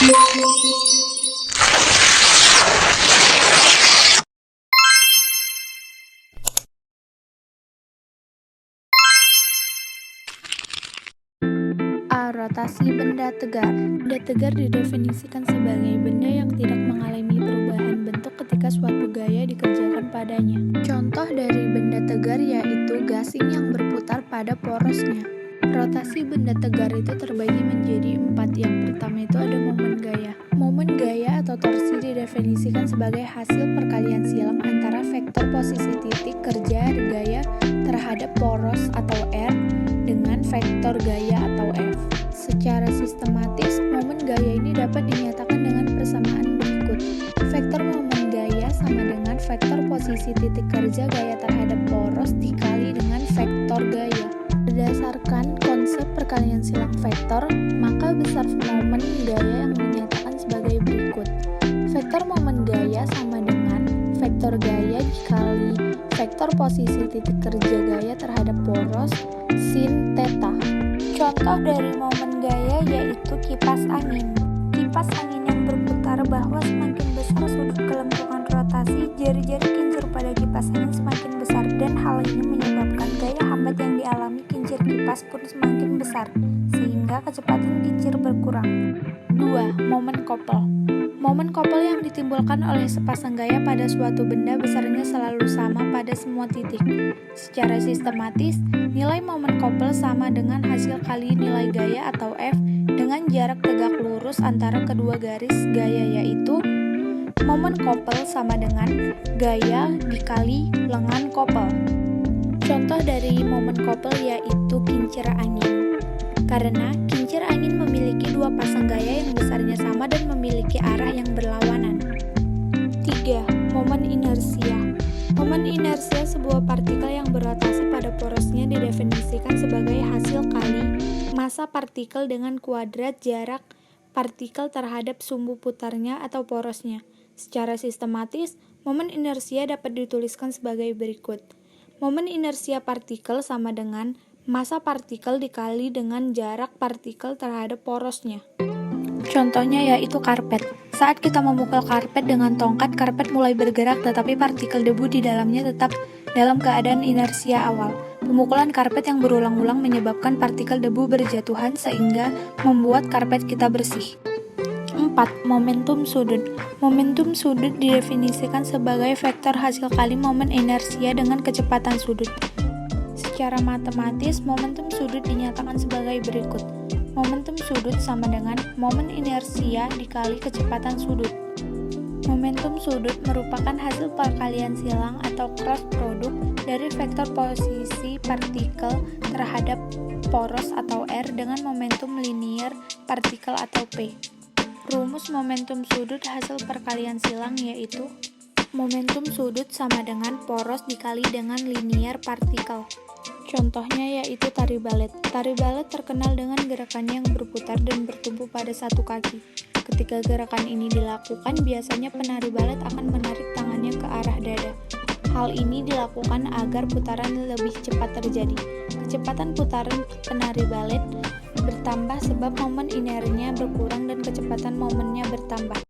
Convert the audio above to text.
A. Rotasi benda tegar. Benda tegar didefinisikan sebagai benda yang tidak mengalami perubahan bentuk ketika suatu gaya dikerjakan padanya. Contoh dari benda tegar yaitu gasing yang berputar pada porosnya. Rotasi benda tegar itu terbagi menjadi 4. Yang pertama itu ada momen gaya. Momen gaya atau torsi didefinisikan sebagai hasil perkalian silang antara vektor posisi titik kerja gaya terhadap poros atau R dengan vektor gaya atau F. Secara sistematis, momen gaya ini dapat dinyatakan dengan persamaan berikut. Vektor momen gaya sama dengan vektor posisi titik kerja gaya terhadap poros dikali dengan vektor gaya. Berdasarkan konsep perkalian silang vektor, maka besar momen gaya yang dinyatakan sebagai berikut. Vektor momen gaya sama dengan vektor gaya dikali vektor posisi titik kerja gaya terhadap poros sin theta. Contoh dari momen gaya yaitu kipas angin. Kipas angin yang berputar bahwa semakin besar sudut kelengkungan rotasi, jari-jari kincir pada kipas angin semakin besar dan hal ini menyebabkan gaya hambat yang dialami kincir kipas pun semakin besar, sehingga kecepatan kincir berkurang. 2. Momen kopel. Momen kopel yang ditimbulkan oleh sepasang gaya pada suatu benda besarnya selalu sama pada semua titik. Secara sistematis, nilai momen kopel sama dengan hasil kali nilai gaya atau F dengan jarak tegak lurus antara kedua garis gaya yaitu momen kopel sama dengan gaya dikali lengan kopel. Contoh dari momen kopel yaitu kincir angin. Karena kincir angin memiliki 2 pasang gaya yang besarnya sama dan memiliki arah yang berlawanan. 3. Momen inersia. Momen inersia sebuah partikel yang berotasi pada porosnya didefinisikan sebagai hasil kali massa partikel dengan kuadrat jarak partikel terhadap sumbu putarnya atau porosnya. Secara sistematis, momen inersia dapat dituliskan sebagai berikut. Momen inersia partikel sama dengan massa partikel dikali dengan jarak partikel terhadap porosnya. Contohnya yaitu karpet. Saat kita memukul karpet dengan tongkat, karpet mulai bergerak tetapi partikel debu di dalamnya tetap dalam keadaan inersia awal. Pemukulan karpet yang berulang-ulang menyebabkan partikel debu berjatuhan sehingga membuat karpet kita bersih. 4. Momentum sudut. Momentum sudut didefinisikan sebagai vektor hasil kali momen inersia dengan kecepatan sudut. Secara matematis, momentum sudut dinyatakan sebagai berikut. Momentum sudut sama dengan momen inersia dikali kecepatan sudut. Momentum sudut merupakan hasil perkalian silang atau cross product dari vektor posisi partikel terhadap poros atau R dengan momentum linier partikel atau P. Rumus momentum sudut hasil perkalian silang yaitu momentum sudut sama dengan poros dikali dengan linier partikel. Contohnya yaitu tari balet. Tari balet terkenal dengan gerakannya yang berputar dan bertumpu pada satu kaki. Ketika gerakan ini dilakukan, biasanya penari balet akan menarik tangannya ke arah dada. Hal ini dilakukan agar putaran lebih cepat terjadi. Kecepatan putaran penari balet bertambah sebab momen inernya berkurang dan kecepatan momennya bertambah.